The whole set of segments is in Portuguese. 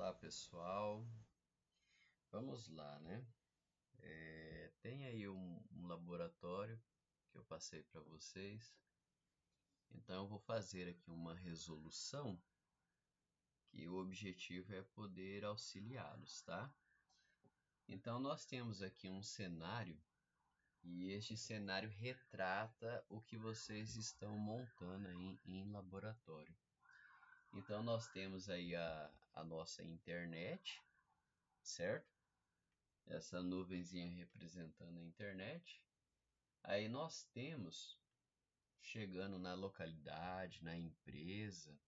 Olá pessoal, vamos lá, né? Tem aí um laboratório que eu passei para vocês, então eu vou fazer aqui uma resolução que o objetivo é poder auxiliá-los, tá? Então nós temos aqui um cenário e este cenário retrata o que vocês estão montando aí em laboratório. Então nós temos aí a nossa internet, certo? Essa nuvenzinha representando a internet. Aí nós temos, chegando na localidade, na empresa,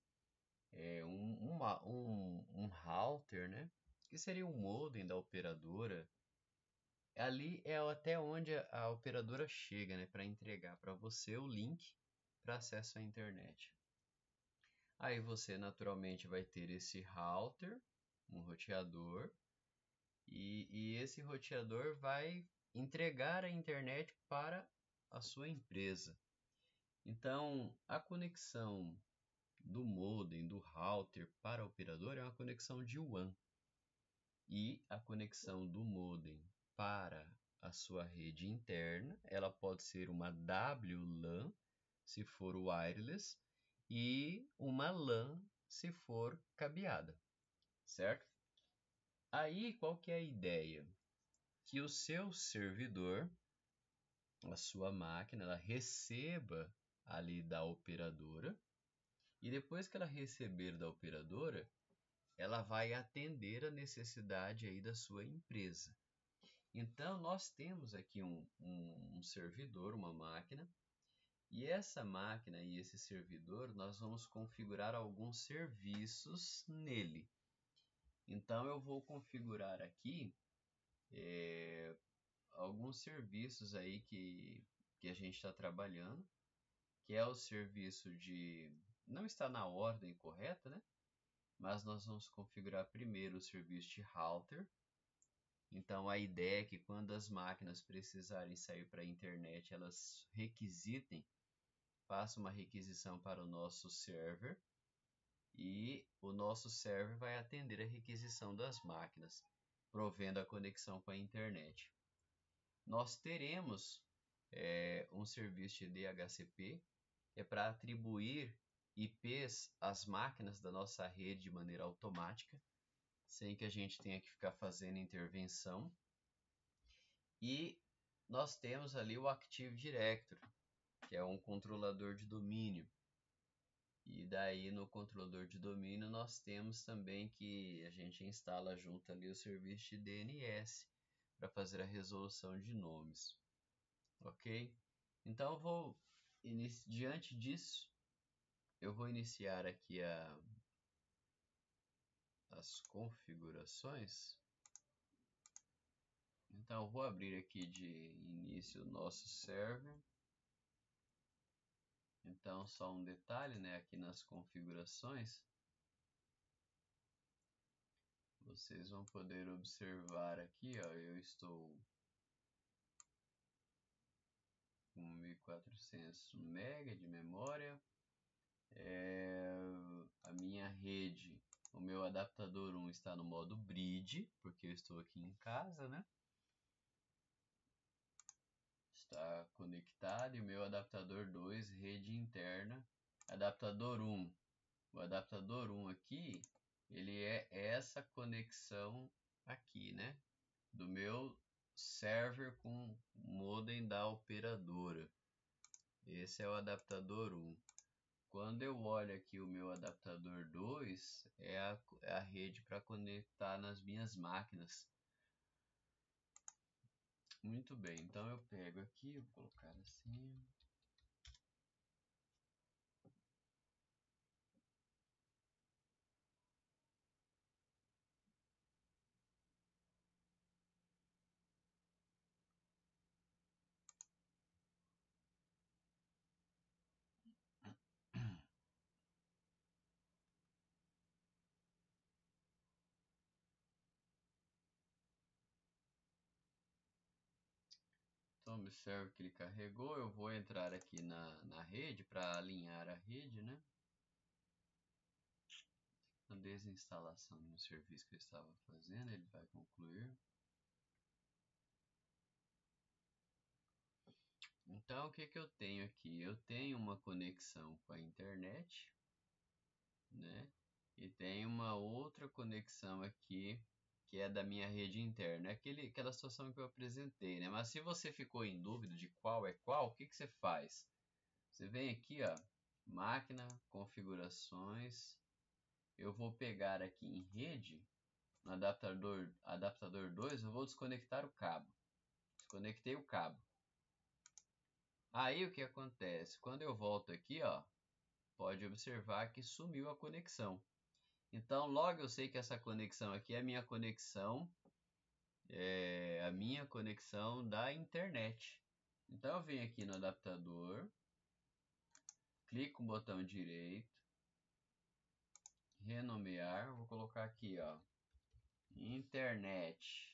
um router, né? Que seria um modem da operadora. Ali é até onde a operadora chega, né? Para entregar para você o link para acesso à internet. Aí você naturalmente vai ter esse router, um roteador, e esse roteador vai entregar a internet para a sua empresa. Então, a conexão do modem, do router para o operador é uma conexão de WAN. E a conexão do modem para a sua rede interna, ela pode ser uma WLAN, se for wireless, e uma LAN, se for cabeada, certo? Aí, qual que é a ideia? Que o seu servidor, a sua máquina, ela receba ali da operadora, e depois que ela receber da operadora, ela vai atender a necessidade aí da sua empresa. Então, nós temos aqui um servidor, uma máquina, e essa máquina e esse servidor, nós vamos configurar alguns serviços nele. Então, eu vou configurar aqui alguns serviços aí que a gente está trabalhando, que é o serviço de... Não está na ordem correta, né? Mas nós vamos configurar primeiro o serviço de router. Então a ideia é que quando as máquinas precisarem sair para a internet, elas requisitem, façam uma requisição para o nosso server, e o nosso server vai atender a requisição das máquinas, provendo a conexão com a internet. Nós teremos um serviço de DHCP, que é para atribuir IPs às máquinas da nossa rede de maneira automática, sem que a gente tenha que ficar fazendo intervenção. E nós temos ali o Active Directory, que é um controlador de domínio. E daí no controlador de domínio nós temos também que a gente instala junto ali o serviço de DNS para fazer a resolução de nomes. Ok? Então eu vou, diante disso, eu vou iniciar aqui as configurações. Então eu vou abrir aqui de início o nosso server. Então só um detalhe, né, aqui nas configurações, vocês vão poder observar aqui, ó, eu estou com 1400 MB de memória, a minha rede, o meu adaptador 1 está no modo bridge, porque eu estou aqui em casa, né? Está conectado, e o meu adaptador 2, rede interna, adaptador 1. O adaptador 1 aqui, ele é essa conexão aqui, né? Do meu server com o modem da operadora. Esse é o adaptador 1. Quando eu olho aqui o meu adaptador 2, é a rede para conectar nas minhas máquinas. Muito bem, então eu pego aqui, vou colocar assim. Então observe que ele carregou, eu vou entrar aqui na rede para alinhar a rede, né? a desinstalação do serviço que eu estava fazendo, ele vai concluir. Então, o que que eu tenho aqui? Eu tenho uma conexão com a internet, né? E tem uma outra conexão aqui, que é da minha rede interna. É aquela situação que eu apresentei, né? Mas se você ficou em dúvida de qual é qual, o que que você faz? Você vem aqui, ó, máquina, configurações. Eu vou pegar aqui em rede, no adaptador 2, eu vou desconectar o cabo. Desconectei o cabo. Aí o que acontece? Quando eu volto aqui, ó, pode observar que sumiu a conexão. Então, logo eu sei que essa conexão aqui é a minha conexão, da internet. Então, eu venho aqui no adaptador, clico no botão direito, renomear, vou colocar aqui, ó, internet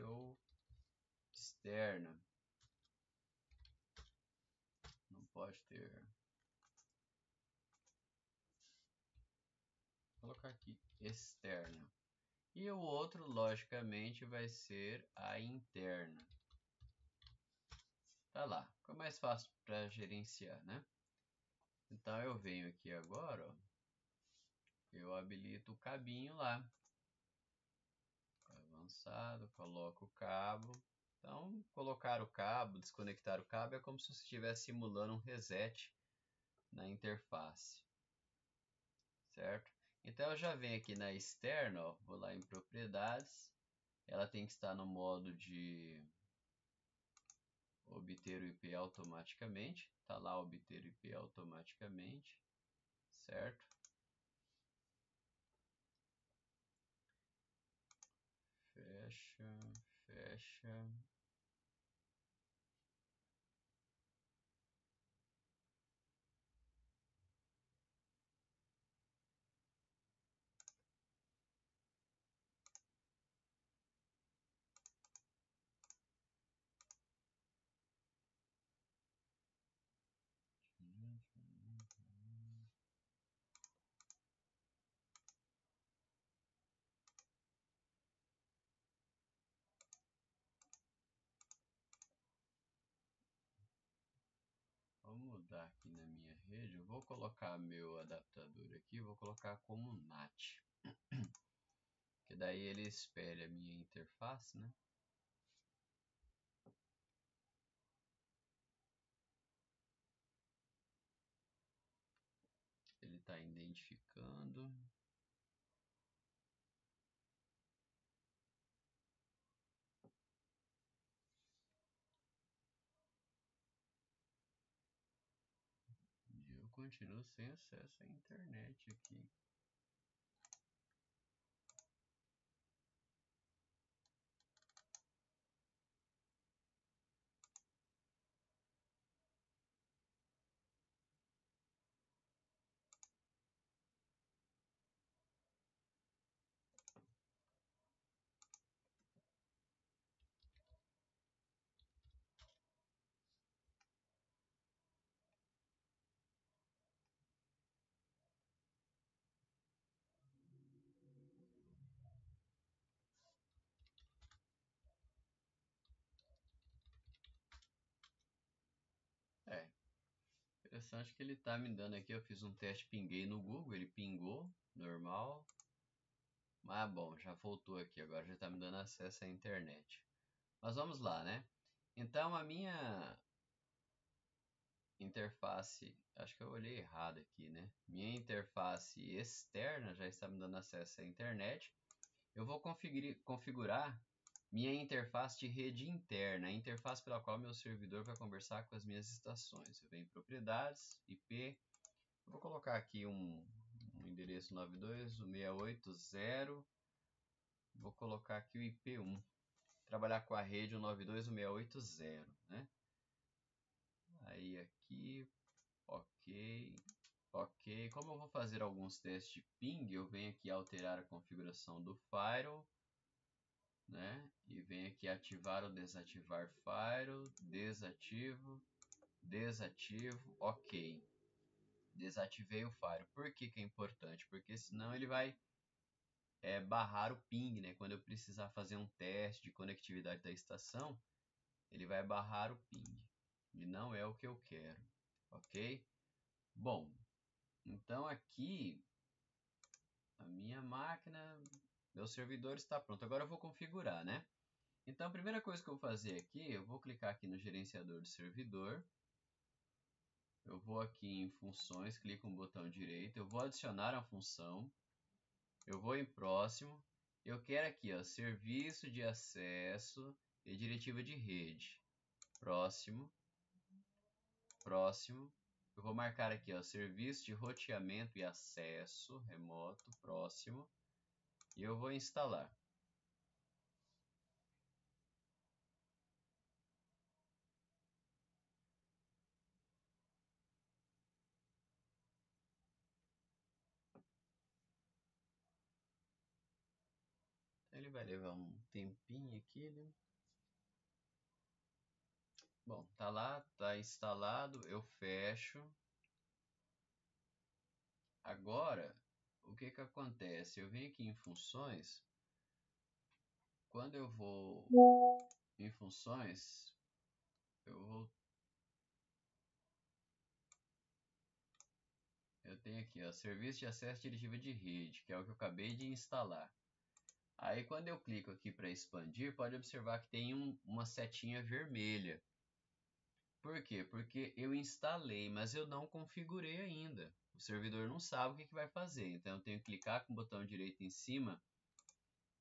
ou externa. Não pode ter. Vou colocar aqui externa. E o outro, logicamente, vai ser a interna. Tá lá, fica mais fácil para gerenciar, né? Então eu venho aqui agora, ó, eu habilito o cabinho lá. Avançado, coloco o cabo. Então, colocar o cabo, desconectar o cabo é como se você estivesse simulando um reset na interface, certo? Então eu já venho aqui na externa, ó, vou lá em propriedades, ela tem que estar no modo de obter o IP automaticamente, tá lá obter o IP automaticamente, certo? Fecha, fecha. Vou mudar aqui na minha rede, eu vou colocar meu adaptador aqui, vou colocar como NAT, que daí ele espelha a minha interface, né? Ele está identificando. E eu continuo sem acesso à internet aqui. É, interessante que ele está me dando aqui, eu fiz um teste, pinguei no Google, ele pingou, normal. Mas bom, já voltou aqui, agora já está me dando acesso à internet. Mas vamos lá, né? Então a minha interface, acho que eu olhei errado aqui, né? Minha interface externa já está me dando acesso à internet. Eu vou configurar minha interface de rede interna, a interface pela qual meu servidor vai conversar com as minhas estações. Eu venho em propriedades, IP, eu vou colocar aqui um endereço 92.168.0, vou colocar aqui o IP1, trabalhar com a rede 192.168.0, né? Aí aqui, ok, ok. Como eu vou fazer alguns testes de ping, eu venho aqui alterar a configuração do firewall, né? E venho aqui ativar ou desativar firewall, desativo, desativo, ok. desativei o Fire. Por que que é importante? Porque senão ele vai barrar o ping, né? Quando eu precisar fazer um teste de conectividade da estação, ele vai barrar o ping. E não é o que eu quero, ok? Bom, então aqui a minha máquina, meu servidor está pronto. Agora eu vou configurar, né? Então a primeira coisa que eu vou fazer aqui, eu vou clicar aqui no gerenciador do servidor. Eu vou aqui em funções, clico no botão direito, eu vou adicionar a função. Eu vou em próximo. Eu quero aqui, ó, serviço de acesso e diretiva de rede. Próximo. Próximo. Eu vou marcar aqui, ó, serviço de roteamento e acesso remoto. Próximo. E eu vou instalar. Ele vai levar um tempinho aqui, né? Bom, tá lá, tá instalado. Eu fecho. Agora, o que que acontece? Eu venho aqui em funções. Quando eu vou em funções, eu tenho aqui, ó, serviço de acesso diretivo de rede, que é o que eu acabei de instalar. Aí quando eu clico aqui para expandir, pode observar que tem uma setinha vermelha. Por quê? Porque eu instalei, mas eu não configurei ainda. O servidor não sabe o que vai fazer, então eu tenho que clicar com o botão direito em cima.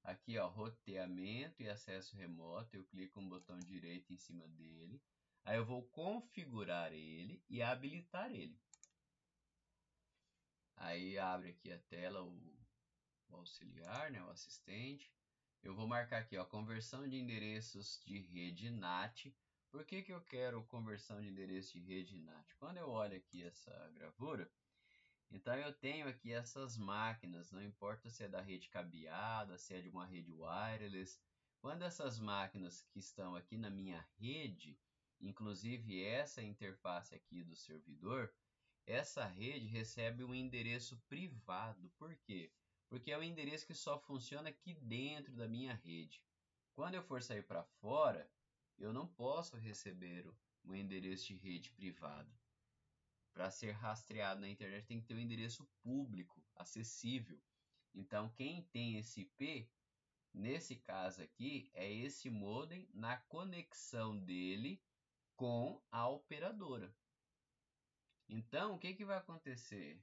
Aqui, ó, roteamento e acesso remoto, eu clico com o botão direito em cima dele. Aí eu vou configurar ele e habilitar ele. Aí abre aqui a tela o auxiliar, né, o assistente. Eu vou marcar aqui, ó, conversão de endereços de rede NAT. Por que que eu quero conversão de endereço de rede NAT? Quando eu olho aqui essa gravura, então eu tenho aqui essas máquinas, não importa se é da rede cabeada, se é de uma rede wireless. Quando essas máquinas que estão aqui na minha rede, inclusive essa interface aqui do servidor, essa rede recebe um endereço privado. Por quê? Porque é um endereço que só funciona aqui dentro da minha rede. Quando eu for sair para fora, eu não posso receber um endereço de rede privado. Para ser rastreado na internet tem que ter um endereço público, acessível. Então, quem tem esse IP, nesse caso aqui, é esse modem na conexão dele com a operadora. Então, o que que vai acontecer?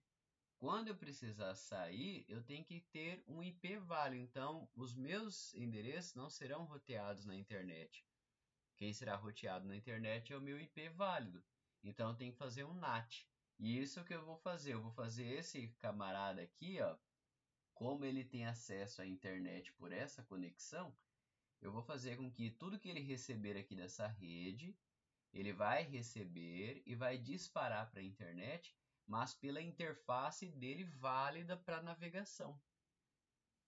Quando eu precisar sair, eu tenho que ter um IP válido. Então, os meus endereços não serão roteados na internet. Quem será roteado na internet é o meu IP válido. Então, eu tenho que fazer um NAT. E isso que eu vou fazer. Eu vou fazer esse camarada aqui, ó, como ele tem acesso à internet por essa conexão, eu vou fazer com que tudo que ele receber aqui dessa rede, ele vai receber e vai disparar para a internet, mas pela interface dele válida para navegação.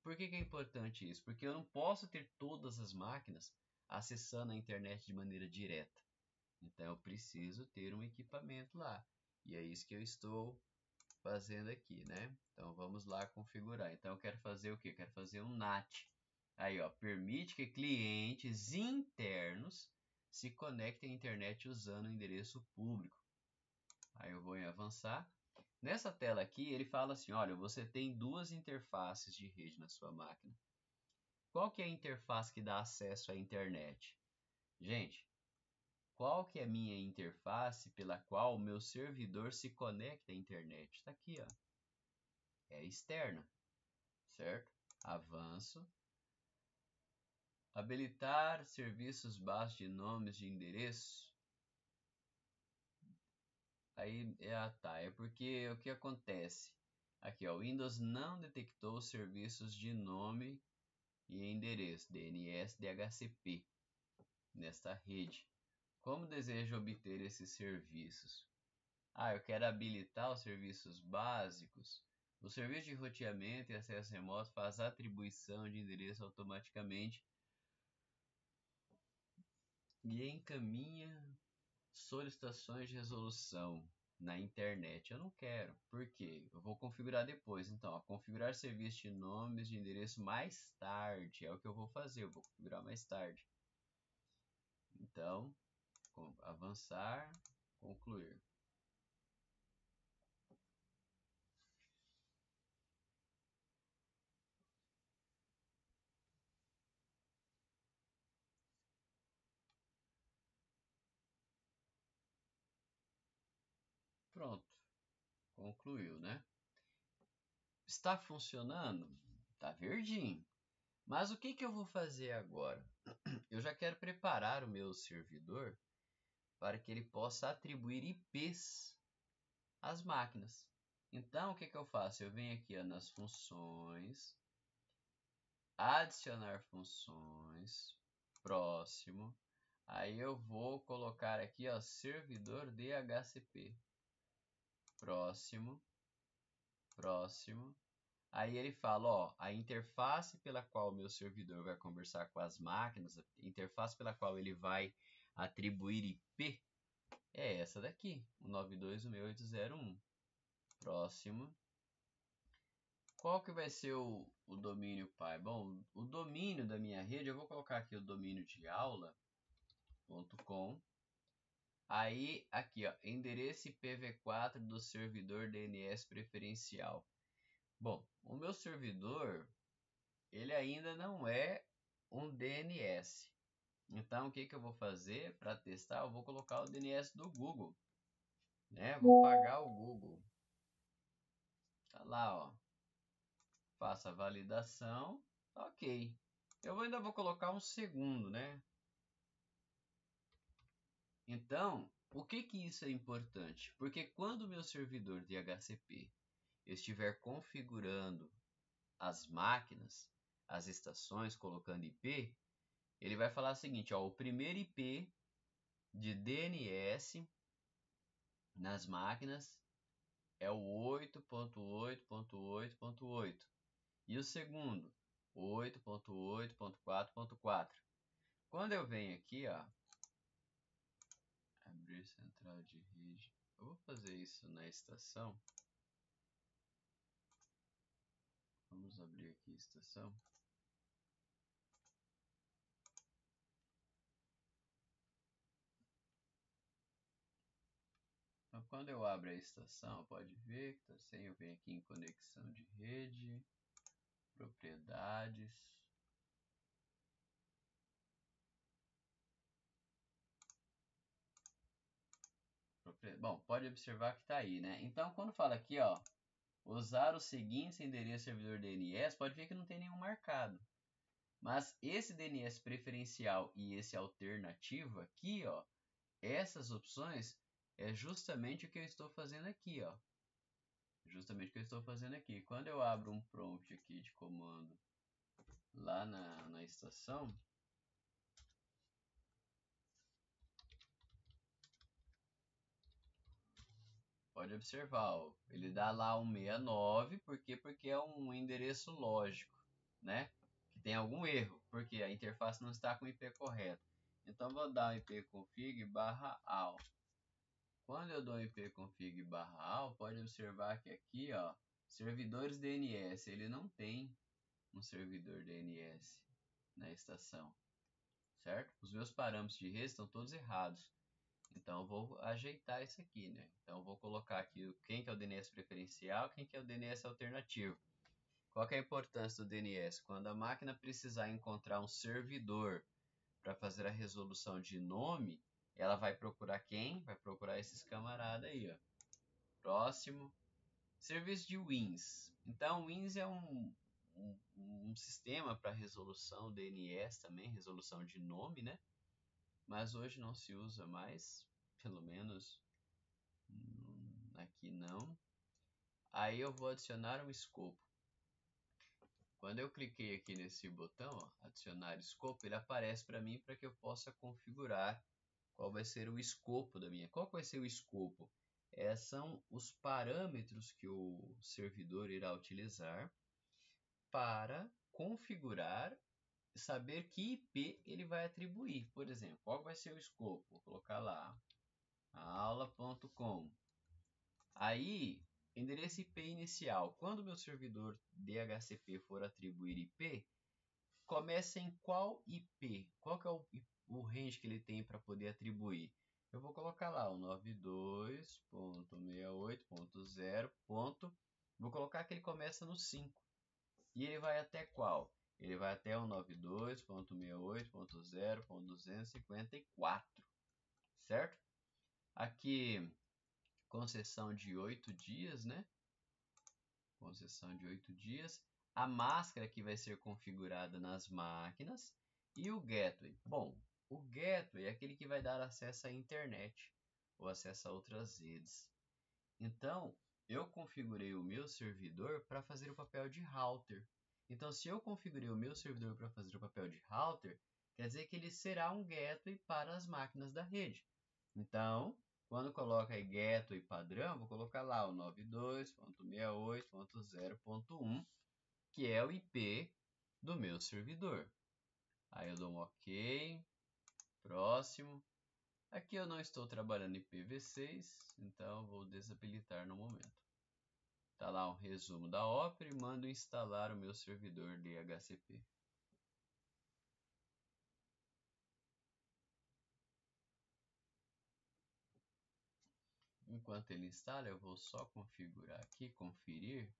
Por que que é importante isso? Porque eu não posso ter todas as máquinas acessando a internet de maneira direta. Então eu preciso ter um equipamento lá. E é isso que eu estou fazendo aqui, né? Então vamos lá configurar. Então eu quero fazer o quê? Eu quero fazer um NAT. Aí, ó, permite que clientes internos se conectem à internet usando o endereço público. Aí eu vou em avançar. Nessa tela aqui, ele fala assim, olha, você tem duas interfaces de rede na sua máquina. Qual que é a interface que dá acesso à internet? Gente, qual que é a minha interface pela qual o meu servidor se conecta à internet? Está aqui, ó. É externa, certo? Avanço. Habilitar serviços básicos de nomes de endereço. Aí, tá, é porque o que acontece? Aqui, ó, o Windows não detectou serviços de nome e endereço, DNS, DHCP, nesta rede. Como desejo obter esses serviços? Eu quero habilitar os serviços básicos. O serviço de roteamento e acesso remoto faz a atribuição de endereço automaticamente e encaminha solicitações de resolução. na internet. Eu não quero. Por quê? Eu vou configurar depois. Então, ó, configurar serviço de nomes de endereço mais tarde. É o que eu vou fazer. Eu vou configurar mais tarde. Então, avançar, concluir. Pronto. Concluiu, né? Está funcionando? Está verdinho. Mas o que eu vou fazer agora? Eu já quero preparar o meu servidor para que ele possa atribuir IPs às máquinas. Então, o que eu faço? Eu venho aqui ó, nas funções, adicionar funções, próximo. Aí eu vou colocar aqui ó, servidor DHCP. Próximo, próximo. Aí ele fala, ó, a interface pela qual o meu servidor vai conversar com as máquinas, a interface pela qual ele vai atribuir IP é essa daqui, o 92.168.0.1. Próximo. Qual que vai ser o domínio pai? Bom, o domínio da minha rede, eu vou colocar aqui o domínio de aula.com. Aí, aqui, ó, endereço IPv4 do servidor DNS preferencial. Bom, o meu servidor, ele ainda não é um DNS. Então, o que eu vou fazer para testar? Eu vou colocar o DNS do Google, né? Vou pagar o Google. Tá lá, ó. Faça a validação. Ok. Eu ainda vou colocar um segundo, né? Então, por que isso é importante? Porque quando o meu servidor de DHCP estiver configurando as máquinas, as estações, colocando IP, ele vai falar o seguinte, ó, o primeiro IP de DNS nas máquinas é o 8.8.8.8 e o segundo 8.8.4.4. Quando eu venho aqui, ó, abrir central de rede, eu vou fazer isso na estação. Vamos abrir aqui a estação. Então, quando eu abro a estação, pode ver que está sem. Eu venho aqui em conexão de rede, propriedades. Bom, pode observar que está aí, né? Então, quando fala aqui, ó, usar o seguinte endereço servidor DNS, pode ver que não tem nenhum marcado. Mas esse DNS preferencial e esse alternativo aqui, ó, essas opções é justamente o que eu estou fazendo aqui, ó. Justamente o que eu estou fazendo aqui. Quando eu abro um prompt aqui de comando lá na estação, pode observar, ó, ele dá lá um 69, por quê? Porque é um endereço lógico, né? Que tem algum erro, porque a interface não está com o IP correto. Então, vou dar um ipconfig/all. Quando eu dou ipconfig/all, pode observar que aqui, ó, servidores DNS, ele não tem um servidor DNS na estação, certo? Os meus parâmetros de rede estão todos errados. Então, eu vou ajeitar isso aqui, né? Então, eu vou colocar aqui quem que é o DNS preferencial, quem que é o DNS alternativo. Qual que é a importância do DNS? Quando a máquina precisar encontrar um servidor para fazer a resolução de nome, ela vai procurar quem? Vai procurar esses camaradas aí, ó. Próximo. Serviço de WINS. Então, WINS é um sistema para resolução DNS também, resolução de nome, né? Mas hoje não se usa mais, pelo menos aqui não. Aí eu vou adicionar um escopo. Quando eu cliquei aqui nesse botão, ó, adicionar escopo, ele aparece para mim para que eu possa configurar qual vai ser o escopo da minha. Qual vai ser o escopo? São os parâmetros que o servidor irá utilizar para configurar e saber que IP ele vai atribuir. Por exemplo, qual vai ser o escopo? Vou colocar lá, aula.com. Aí, endereço IP inicial. Quando o meu servidor DHCP for atribuir IP, começa em qual IP? Qual que é o range que ele tem para poder atribuir? Eu vou colocar lá o 92.68.0. Vou colocar que ele começa no 5. E ele vai até qual? Ele vai até o 92.68.0.254, certo? Aqui, concessão de 8 dias, né? Concessão de 8 dias. A máscara que vai ser configurada nas máquinas. E o gateway. Bom, o gateway é aquele que vai dar acesso à internet ou acesso a outras redes. Então, eu configurei o meu servidor para fazer o papel de router. Então, se eu configurei o meu servidor para fazer o papel de router, quer dizer que ele será um gateway para as máquinas da rede. Então, quando coloca aí gateway padrão, vou colocar lá o 92.68.0.1, que é o IP do meu servidor. Aí eu dou um OK, próximo. Aqui eu não estou trabalhando IPv6, então vou desabilitar no momento. Está lá um resumo da Opera e mando instalar o meu servidor DHCP. Enquanto ele instala, eu vou só configurar aqui, conferir.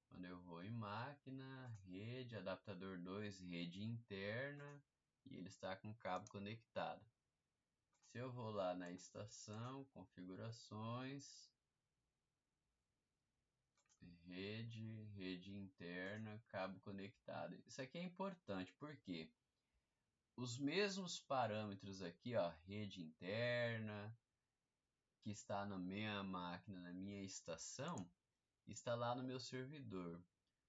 Quando eu vou em máquina, rede, adaptador 2, rede interna, e ele está com o cabo conectado. Se eu vou lá na estação, configurações, rede interna, cabo conectado. Isso aqui é importante, porque os mesmos parâmetros aqui, ó, rede interna, que está na minha máquina, na minha estação, está lá no meu servidor.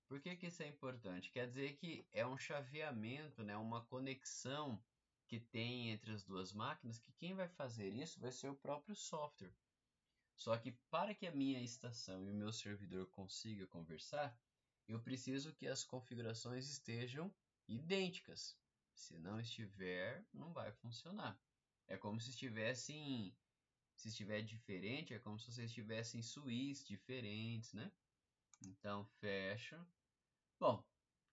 Por que isso é importante? Quer dizer que é um chaveamento, né, uma conexão que tem entre as duas máquinas, que quem vai fazer isso vai ser o próprio software. Só que para que a minha estação e o meu servidor consigam conversar, eu preciso que as configurações estejam idênticas. Se não estiver, não vai funcionar. É como se estivessem, se estiver diferente, é como se vocês tivessem suítes diferentes, né? Então fecha. Bom,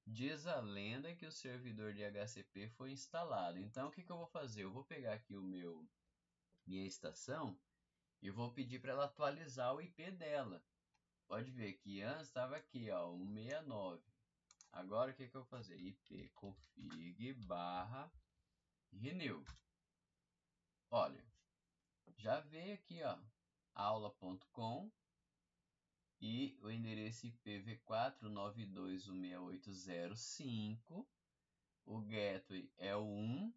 diz a lenda que o servidor de DHCP foi instalado. Então o que eu vou fazer? Eu vou pegar aqui minha estação e vou pedir para ela atualizar o IP dela. Pode ver que antes estava aqui, ó, 169. Agora o que eu vou fazer? ipconfig/renew. Olha, já veio aqui, ó, aula.com e o endereço IPv4.92.168.0.5. O gateway é o 1.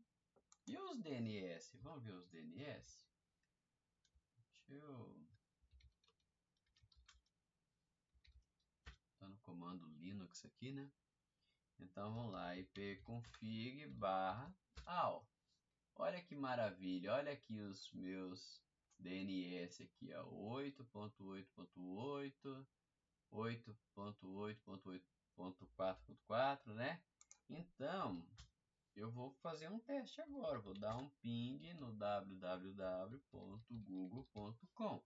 E os DNS? Vamos ver os DNS? Deixa eu... Tá no comando Linux aqui, né? Então vamos lá, ipconfig/all. Olha que maravilha, olha aqui os meus DNS aqui, ó, 8.8.8, 8.8.8.4.4, né? Então, eu vou fazer um teste agora, vou dar um ping no www.google.com.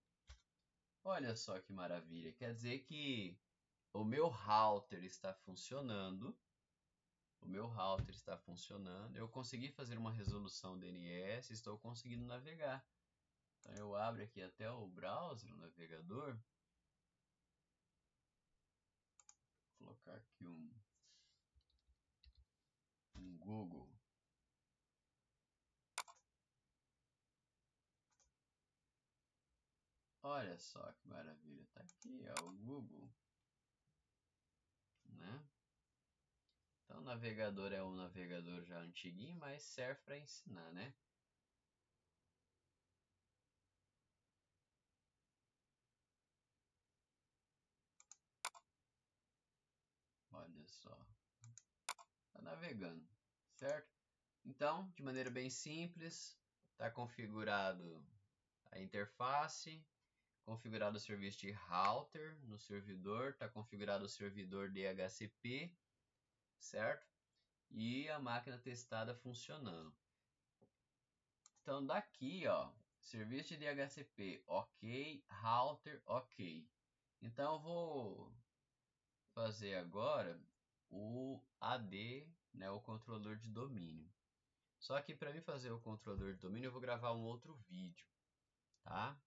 Olha só que maravilha, quer dizer que o meu router está funcionando. Eu consegui fazer uma resolução DNS, estou conseguindo navegar. Então eu abro aqui até o browser, o navegador. Vou colocar aqui um Google. Olha só que maravilha, tá aqui, ó, o Google, né? Então o navegador é um navegador já antiguinho, mas serve para ensinar, né? Olha só, tá navegando, certo? Então, de maneira bem simples, está configurado a interface, configurado o serviço de router no servidor, está configurado o servidor DHCP, certo? E a máquina testada funcionando. Então daqui, ó, Serviço de DHCP, ok. Router, ok. Então eu vou fazer agora o AD, né, o controlador de domínio. Só que para mim fazer o controlador de domínio eu vou gravar um outro vídeo, tá?